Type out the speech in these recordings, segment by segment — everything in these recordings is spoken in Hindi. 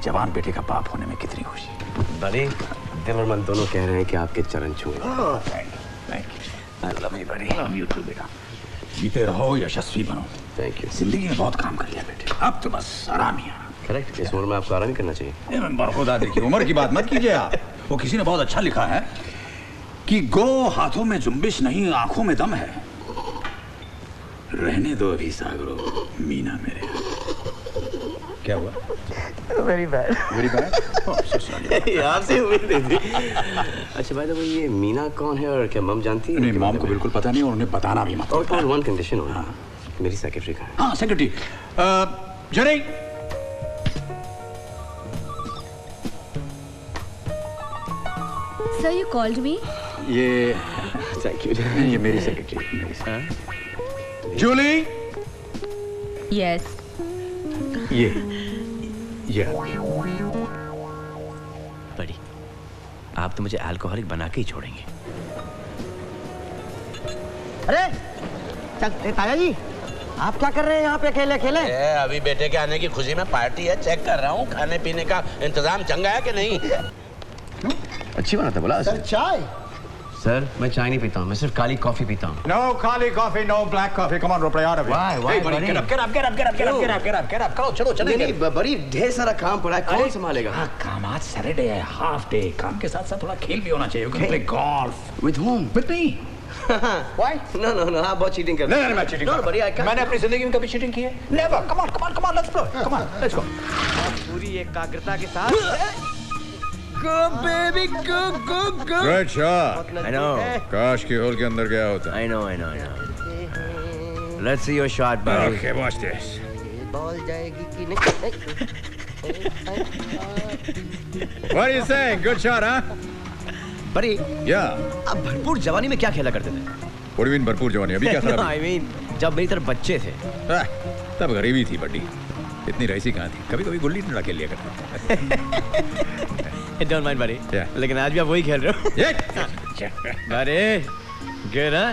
एक जवान बेटे का बाप होने में कितनी खुशी। बड़े दिल और मन दोनों कह रहे हैं कि आपके चरण छुए। I love you buddy. Love you too बेटा। जीते रहो, यशस्वी बनो। Thank you. जिंदगी में बहुत काम कर लिया बेटे, अब तो बस आराम ही आराम। करेक्ट, इस उम्र में आपको आराम ही करना चाहिए। बरखुदा देखिए, उम्र की बात मत कीजिए आप। वो किसी ने बहुत अच्छा लिखा है कि गो हाथों में जुम्बिश नहीं, आंखों में दम है। रहने दो अभी सागरो, मीना मेरे। क्या हुआ? Very bad. Very bad. आपसे उम्मीद नहीं थी। अच्छा भाई, तो ये मीना कौन है और क्या मम जानती है? नहीं, मम को बिल्कुल पता नहीं और उन्हें बताना भी मत। और वन कंडीशन हो, हाँ, मेरी सेक्रेटरी का है। हाँ, सेक्रेटरी। जरे Sir, you called me? ये थैंक यू। ये मेरी सेक्रेटरी। जूली। Yes. ये बड़ी, आप तो मुझे अल्कोहलिक बना के ही छोड़ेंगे। अरे ताया जी, आप क्या कर रहे हैं यहाँ पे अकेले अकेले? अभी बेटे के आने की खुशी में पार्टी है, चेक कर रहा हूँ खाने पीने का इंतजाम चंगा है कि नहीं। अच्छी बात है बोला। सर चाय? सर मैं चाय नहीं पीता हूँ, मैं सिर्फ काली कॉफी पीता हूँ। No Kali coffee, no black coffee. Come on, Rupa, यार अभी। Why, buddy? Get up. करो, चलो, चलेंगे। नहीं, बड़ी ढेर सारा काम पड़ा है, कौन संभालेगा? हाँ, काम आज सैटरडे है, हाफ डे। काम के साथ साथ थोड़ा खेल भी होना चाहिए। You can play golf. With whom? With me. Why? No, आप बहुत चीटिंग कर रहे हैं। नहीं, मैं cheating. No, buddy, I can't. मैंने अपनी जिंदगी में कभी चीटिंग की है? Never. Come on, let's play. Come on, let's go. पूरी एकाग्रता के साथ। Go baby, go. Great shot. I know. काश की होल के अंदर गया होता। I know. Let's see your shot, buddy. Okay, watch this. Ball जाएगी कि नहीं? What are you saying? Good shot, huh? Buddy, Yeah. आप भरपूर जवानी में क्या खेला करते थे? What do you mean भरपूर जवानी? अभी क्या No, खराब? I mean जब मेरी तरफ बच्चे थे। तब गरीबी थी बड्डी। इतनी रईसी कहाँ थी? कभी गुल्ली डंडा खेल लिया करते। Don't mind, buddy. Yeah. लेकिन आज भी आप वही खेल रहे हो। Buddy, good, huh?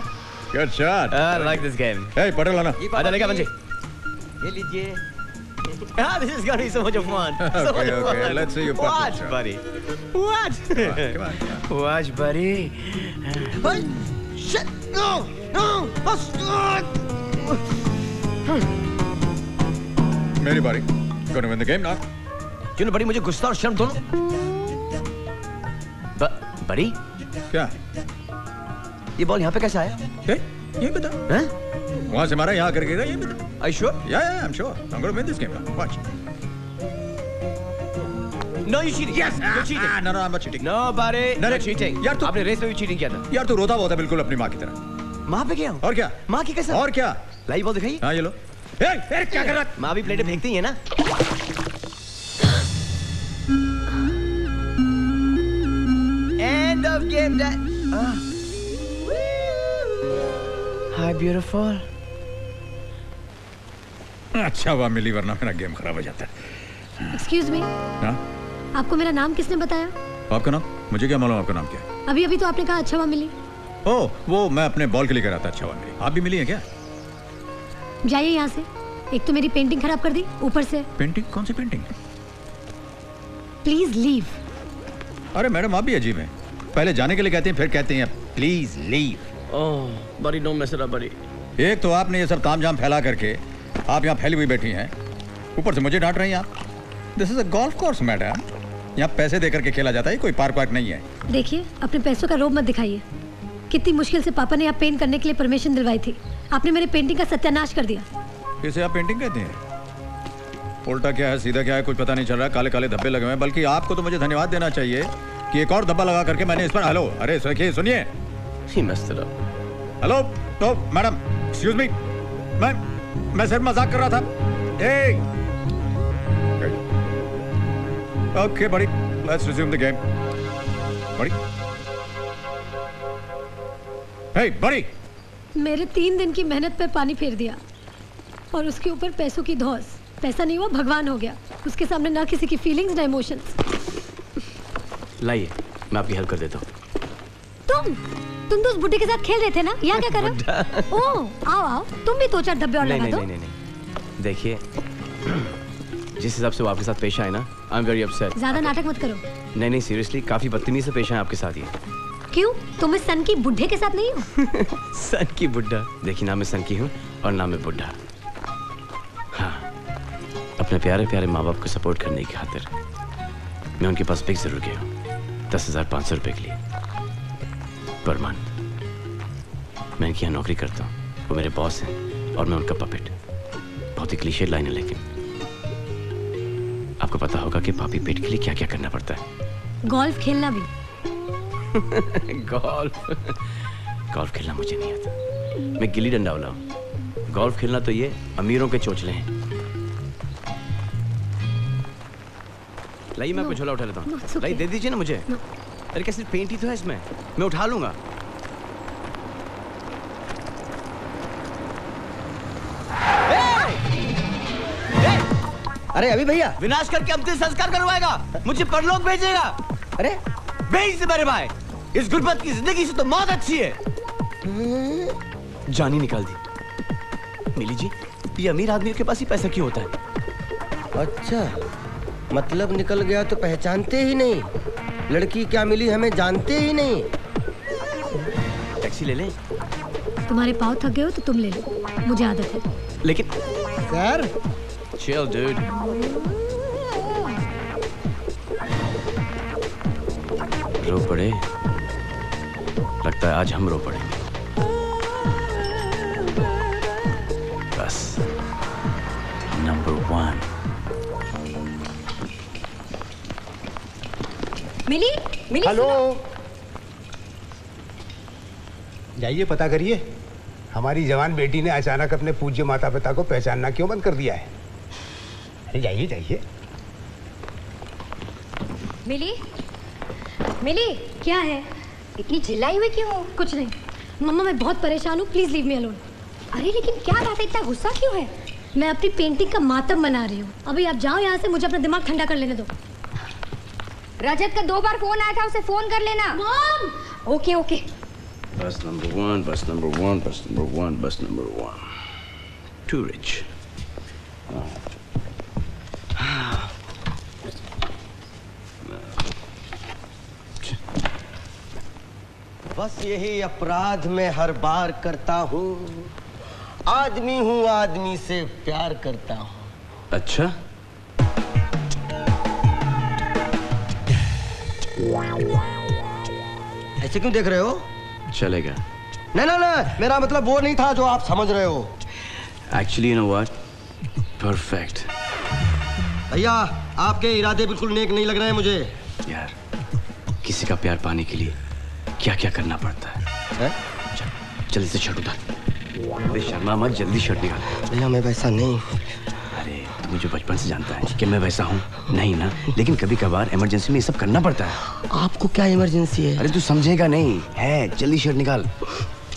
Good shot. I like this game. Hey, Patel लाना। आजा लेगा बंजी। ये लीजिए। This is gonna be so much fun. So much Okay. fun. Let's see you pop Watch, it, shot. buddy. Watch. Come on. Watch, buddy. Shit! No! मेरी बारी। Gonna win the game now. क्यों ना बड़ी, मुझे गुस्सा और शर्म दोनों। बड़ी, क्या? ये बॉल यहाँ पे कैसे आया? ये बता। हैं? वहाँ से मारा, यहाँ करके ये बता। Are you sure? Yeah, I'm sure. I'm gonna win this game now. Watch. No, you cheating. Yes. You're cheating. No, I'm not cheating. No, buddy. No, You're cheating. यार तू- आपने रेस में भी चीटिंग किया था। यार तू रोता बहुत है बिल्कुल अपनी माँ की तरह। माँ पे गया हूँ। और क्या? माँ की कसम। और क्या? लाई बॉल दिखाई? हाँ ये लो। क्या कर रहा? माँ भी प्लेटें फेंकती है ना। End of game, Dad. Hi, beautiful. अच्छा हुआ मिली, वरना मेरा गेम खराब हो जाता है। Excuse me. हाँ? आपको मेरा नाम किसने बताया? आपका नाम? मुझे क्या मालूम आपका नाम क्या है? अभी तो आपने कहा अच्छा हुआ मिली। ओह, वो मैं अपने बॉल के लिए कह रहा था। अच्छा हुआ मिली। आप भी मिली है क्या? जाइए यहाँ से। एक तो मेरी पेंटिंग खराब कर दी, ऊपर से। पेंटिंग? कौन सी पेंटिंग? Please leave. अरे मैडम, आप भी अजीब हैं। पहले जाने के लिए कहते हैं, फिर कहते हैं please leave. Oh, buddy, don't mess it up, buddy. एक तो आपने ये सब तामझाम फैला करके आप यहाँ फैली हुई बैठी हैं, ऊपर से मुझे डांट रही हैं आप। This is a golf course madam, यहाँ पैसे दे करके खेला जाता है, कोई पार्क वार्क नहीं है। देखिए, अपने पैसों का रोब मत दिखाइए। कितनी मुश्किल से पापा ने यहाँ पेंट करने के लिए परमिशन दिलवाई थी। आपने मेरे पेंटिंग का सत्यानाश कर दिया। इसे आप पेंटिंग कहते हैं? उल्टा क्या है सीधा क्या है कुछ पता नहीं चल रहा। काले काले धब्बे लगे हुए हैं। बल्कि आपको तो मुझे धन्यवाद देना चाहिए कि एक और धब्बा लगा करके मैंने इस पर। हेलो, अरे सुनिए। He messed it up. Hello, तो मैडम एक्सक्यूज मी, मैं सिर्फ मजाक कर रहा था। ओके बड़ी, लेट्स रिज्यूम द गेम। बड़ी, हे बड़ी, मेरे 3 दिन की मेहनत पे पानी फेर दिया और उसके ऊपर पैसों की धौस। पैसा नहीं हुआ, भगवान हो गया। उसके सामने ना किसी की फीलिंग्स ना इमोशंस। लाइए, मैं आपकी हेल्प कर देता हूँ। तुम तो उस बुड्ढे के साथ खेल रहे थे ना? यहाँ क्या कर रहे हो? ओह, आओ तुम भी 2-4 धब्बे और लगा दो। नहीं। देखिए, जिस हिसाब से वो आपके साथ पेश आए ना, आई एम वेरी अपसेट। ज्यादा नाटक मत करो। नहीं सीरियसली, काफी बदतमीजी से पेश आए आपके साथ ये। क्यों? तुम इस सन की बुढ़े के साथ नहीं हो? सन की बुढ़ा? देखिए, ना मैं सन की हूँ और ना मैं बुढ़ा। हाँ, अपने प्यारे प्यारे माँ बाप को सपोर्ट करने की खातिर मैं उनके पास पिक जरूर गया हूँ, 10,500 रुपए के लिए पर मंथ। मैं इनकी यहाँ नौकरी करता हूँ, वो मेरे बॉस हैं और मैं उनका पपेट। बहुत ही क्लीशे लाइन है, लेकिन आपको पता होगा कि पापी पेट के लिए क्या क्या करना पड़ता है। गोल्फ खेलना भी। गोल्फ खेलना मुझे नहीं आता। मैं गिल्ली डंडा वाला हूँ। गोल्फ खेलना तो ये अमीरों के चोचले हैं। लाइए, मैं आपको झोला उठा लेता हूँ। लाइए, दे दीजिए ना मुझे। अरे क्या सिर्फ पेंट ही तो है इसमें, मैं उठा लूंगा। अरे अभी भैया, विनाश करके अंतिम संस्कार करवाएगा, मुझे परलोक भेजेगा। अरे भेज से मेरे भाई, इस गुर्बत की जिंदगी से तो मौत अच्छी है। जान ही निकाल दी। मिली जी, ये अमीर आदमी के पास ही पैसा क्यों होता है? अच्छा, मतलब निकल गया तो पहचानते ही नहीं। लड़की क्या मिली हमें जानते ही नहीं। टैक्सी ले लें? तुम्हारे पाँव थक गए हो तो तुम ले लो, मुझे आदत है। लेकिन सर, चिल डूड। रो पड़े, लगता है आज हम रो पड़ेंगे। बस नंबर 1। मिली? हेलो, जाइए पता करिए हमारी जवान बेटी ने अचानक अपने पूज्य माता पिता को पहचानना क्यों बंद कर दिया है। अरे जाइए जाइए। मिली? मिली? क्या है? इतनी चिल्लाई हुई क्यों? कुछ नहीं मम्मा, मैं बहुत परेशान हूँ, प्लीज लीव मी अलोन। अरे लेकिन क्या बात है, इतना गुस्सा क्यों है? मैं अपनी पेंटिंग का मातम बना रही हूँ। अभी आप जाओ यहाँ से, मुझे अपना दिमाग ठंडा कर लेने दो। रजत का 2 बार फोन आया था, उसे फोन कर लेना। मॉम! Okay okay. बस नंबर 1, बस नंबर 1, बस नंबर 1, बस नंबर 1। Too rich. बस यही अपराध मैं हर बार करता हूँ। आदमी हूँ, आदमी से प्यार करता हूँ। अच्छा, ऐसे क्यों देख रहे हो? चलेगा। नहीं ना ना, मेरा मतलब वो नहीं था जो आप समझ रहे हो। Actually, you know what? Perfect. भैया, आपके इरादे बिल्कुल नेक नहीं लग रहे हैं मुझे। यार, किसी का प्यार पाने के लिए क्या क्या करना पड़ता है? चल, जल्दी से शर्ट उतार। अरे शर्मा मत, जल्दी शर्ट निकाल। भैया मैं वैसा नहीं। अरे तू मुझे बचपन से जानता है कि मैं वैसा हूँ नहीं ना, लेकिन कभी कभार इमरजेंसी में ये सब करना पड़ता है। आपको क्या इमरजेंसी है? अरे तू समझेगा नहीं है, जल्दी शर्ट निकाल।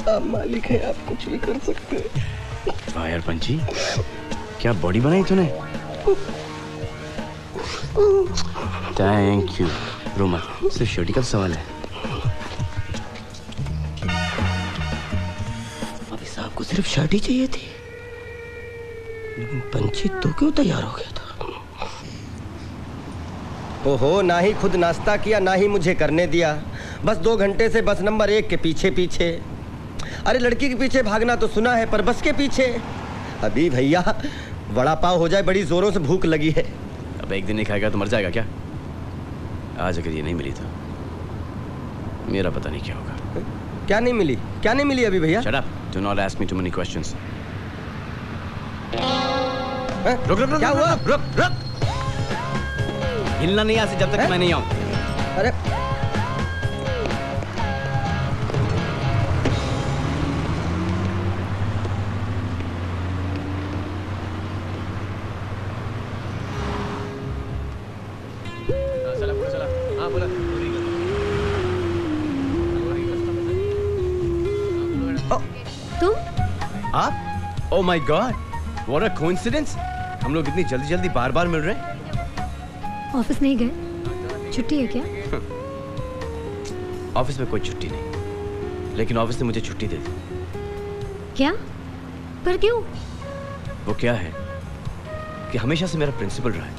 आप मालिक है, आप कुछ भी कर सकते हैं। वाह यार पंची, क्या बॉडी बनाई तूने। Thank you. रो मत, सिर्फ शर्ट का सवाल है। अभी साहब को सिर्फ शर्ट ही चाहिए थी, लेकिन पंची तो क्यों तैयार हो गया था? ओहो, ना ही खुद नाश्ता किया, ना ही मुझे करने दिया। बस 2 घंटे से बस नंबर 1 के पीछे पीछे। अरे लड़की के पीछे भागना तो सुना है, पर बस के पीछे। अभी भैया वड़ा पाव हो जाए, बड़ी जोरों से भूख लगी है। अब एक दिन नहीं खाएगा तो मर जाएगा क्या? आज अगर ये नहीं मिली तो मेरा पता नहीं क्या होगा। क्या नहीं मिली? क्या नहीं मिली अभी भैया? Shut up. Do not ask me too many questions. रुक रुक रुक, क्या हुआ? रुक रुक, हिलना नहीं यहाँ से जब तक मैं नहीं आऊँ। अरे तुम? आप? Oh my God! What a coincidence! हम लोग इतनी जल्दी जल्दी बार बार मिल रहे हैं। ऑफिस नहीं गए? छुट्टी है क्या? ऑफिस में कोई छुट्टी नहीं, लेकिन ऑफिस ने मुझे छुट्टी दे दी। क्या? पर क्यों? वो क्या है कि हमेशा से मेरा प्रिंसिपल रहा है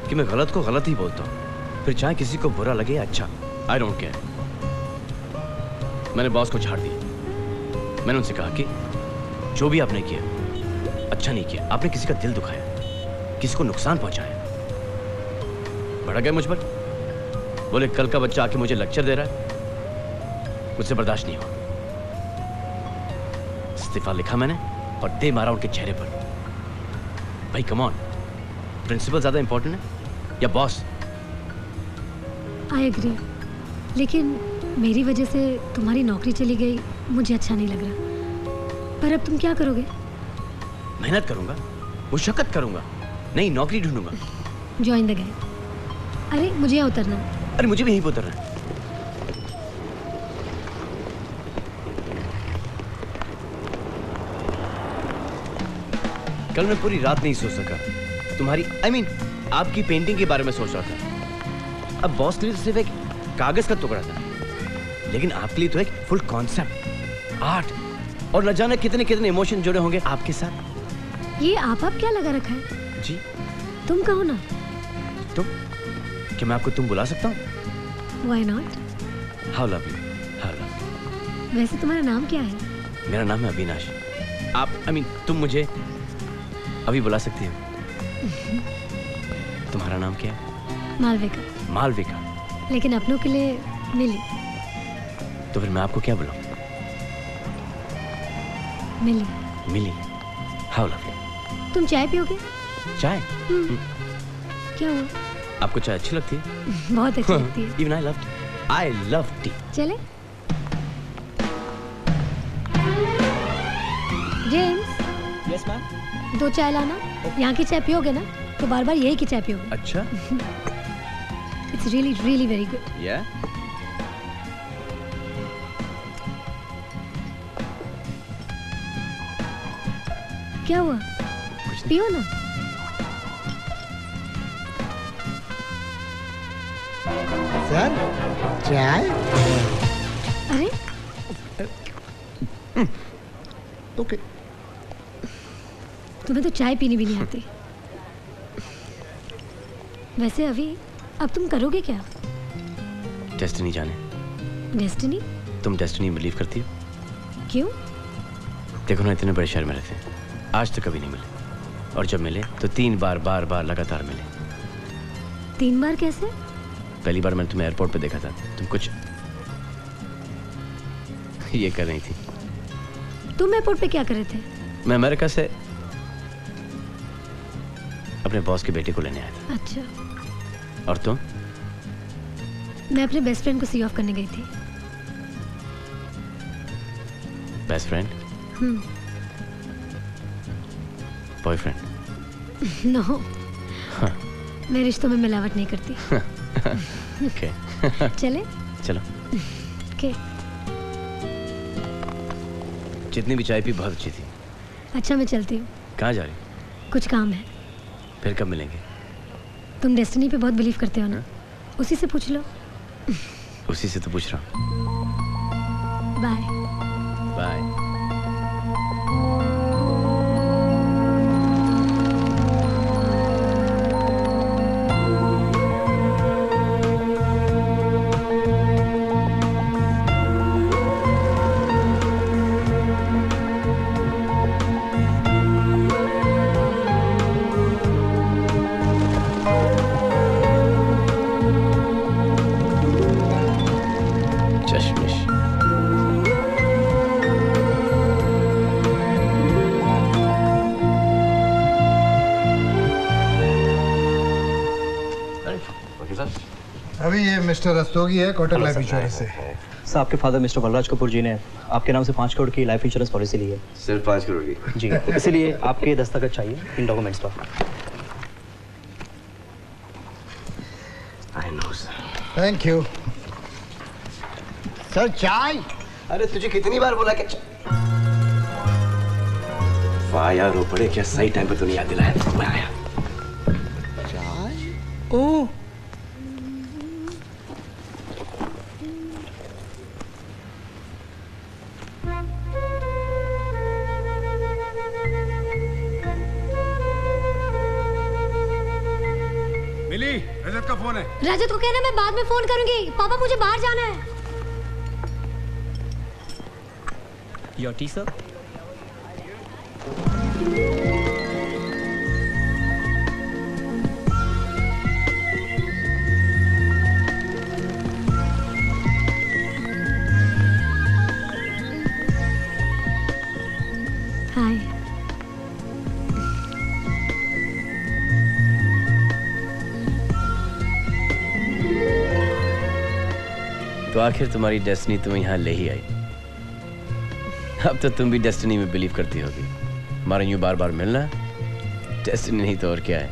कि मैं गलत को गलत ही बोलता हूँ, फिर चाहे किसी को बुरा लगे या अच्छा, आई डोंट केयर। मैंने बॉस को झाड़ दिया। मैंने उनसे कहा कि जो भी आपने किया अच्छा नहीं किया, आपने किसी का दिल दुखाया, किसी को नुकसान पहुंचाया। भड़क गए मुझ पर, बोले कल का बच्चा आके मुझे लेक्चर दे रहा है, मुझसे बर्दाश्त नहीं हुआ। इस्तीफा लिखा मैंने और दे मारा उनके चेहरे पर। भाई कम ऑन, प्रिंसिपल ज्यादा इंपॉर्टेंट है या बॉस? आई एग्री, लेकिन मेरी वजह से तुम्हारी नौकरी चली गई, मुझे अच्छा नहीं लग रहा। पर अब तुम क्या करोगे? मेहनत करूंगा, मुशक्कत करूंगा, नई नौकरी ढूंढूंगा। Join the gang. अरे मुझे यहाँ उतरना है। अरे मुझे भी यहीं पे उतरना है। कल मैं पूरी रात नहीं सो सका, तुम्हारी आपकी पेंटिंग के बारे में सोच रहा था। अब बॉस के लिए तो सिर्फ एक कागज का टुकड़ा था, लेकिन आपके लिए तो एक फुल कॉन्सेप्ट, आर्ट, और न जाने कितने कितने इमोशन जुड़े होंगे आपके साथ। ये आप क्या लगा रखा है? जी तुम कहो ना। तुम? क्या मैं आपको तुम बुला सकता हूँ? Why not? How lovely, how lovely. वैसे तुम्हारा नाम क्या है? मेरा नाम है अविनाश। आप तुम मुझे अभी बुला सकती हो। तुम्हारा नाम क्या है? मालविका। मालविका? लेकिन अपनों के लिए मिली। तो फिर मैं आपको क्या बुलाऊं? मिली। मिली? How lovely. तुम चाय पियोगे? चाय? क्या हुआ? आपको चाय अच्छी लगती है? बहुत अच्छी लगती है। Even I love tea. चले? जेम्स। Yes ma'am. 2 चाय लाना। यहाँ की चाय पियोगे ना तो बार बार यही की चाय पियोगे। अच्छा। It's really very good. Yeah. क्या हुआ? पियो ना। सर चाय। अरे ओके। तुम्हें तो चाय पीनी भी नहीं आती। वैसे अभी अब तुम करोगे क्या? डेस्टिनी जाने। डेस्टिनी? तुम डेस्टिनी में बिलीव करती हो? क्यों? देखो ना, इतने बड़े शहर में रहते हैं, आज तक कभी नहीं मिले, और जब मिले तो 3 बार बार लगातार मिले। 3 बार कैसे? पहली बार मैंने तुम्हें एयरपोर्ट पे देखा था, तुम कुछ ये कर रही थी। तुम एयरपोर्ट पे क्या कर रहे थे? मैं अमेरिका से अपने बॉस के बेटे को लेने आया था। अच्छा। और तुम? मैं अपने बेस्ट फ्रेंड को सी ऑफ करने गई थी। Best friend? बॉयफ्रेंड? नो। मैं रिश्तों में मिलावट नहीं करती। ओके। चले? चलो। ओके। जितनी भी चाय पी बहुत अच्छी थी। अच्छा मैं चलती हूँ। कहाँ जा रही? कुछ काम है। फिर कब मिलेंगे? तुम डेस्टिनी पे बहुत बिलीव करते हो ना, उसी से पूछ लो। उसी से तो पूछ रहा हूँ। बाय। बाय। अभी ये मिस्टर रस्तोगी है, कोटक लाइफ इंश्योरेंस से। सर आपके फादर मिस्टर बलराज कपूर जी ने आपके नाम से 5 करोड़ की लाइफ इंश्योरेंस पॉलिसी ली है। सिर्फ 5 करोड़ की? जी, इसीलिए आपके दस्तखत चाहिए इन डॉक्यूमेंट्स पर। I know sir. Thank you sir. चाय? अरे तुझे कितनी बार बोला कि वाह यार, वो बड़े क्या सही टाइम पे तूने याद दिलाया। मैं आया। चाय? ओह फोन है। रजत को कहना मैं बाद में फोन करूंगी। पापा मुझे बाहर जाना है। Your tea sir. हाय। तो आखिर तुम्हारी डेस्टिनी तुम्हें यहाँ ले ही आई। अब तो तुम भी डेस्टिनी में बिलीव करती होगी। हमारा यूं बार बार मिलना डेस्टिनी नहीं तो और क्या है।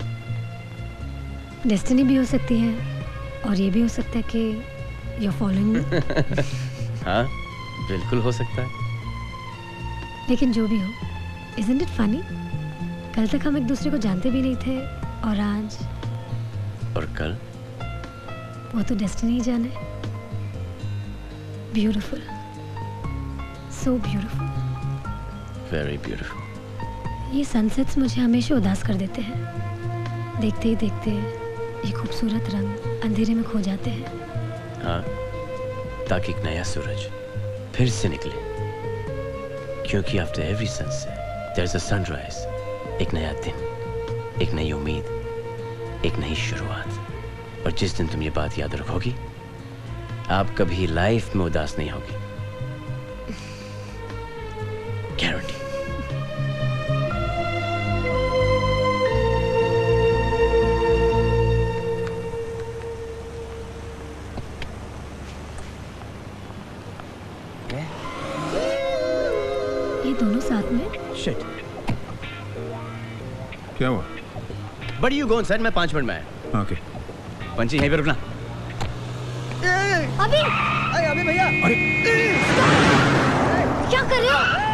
डेस्टिनी भी हो सकती है और ये भी हो सकता है कि यू आर फॉलोइंग मी। हाँ बिल्कुल हो सकता है। लेकिन जो भी हो, isn't it funny? कल तक हम एक दूसरे को जानते भी नहीं थे और आज और कल वो तो डेस्टिनी ही जाने। Beautiful, so beautiful. Very beautiful. ये सनसेट्स मुझे हमेशा उदास कर देते हैं। देखते ही देखते ये खूबसूरत रंग अंधेरे में खो जाते हैं। हाँ ताकि एक नया सूरज फिर से निकले, क्योंकि after every sunset there is a sunrise. एक नया दिन, एक नई उम्मीद, एक नई शुरुआत। और जिस दिन तुम ये बात याद रखोगी, आप कभी लाइफ में उदास नहीं होगी। गारंटी। ये दोनों साथ में। शिट। क्या हुआ? बट यू गोन सर, मैं 5 मिनट में आया। ओके। पंची यहीं पे रुकना। अभी अरे भैया। अरे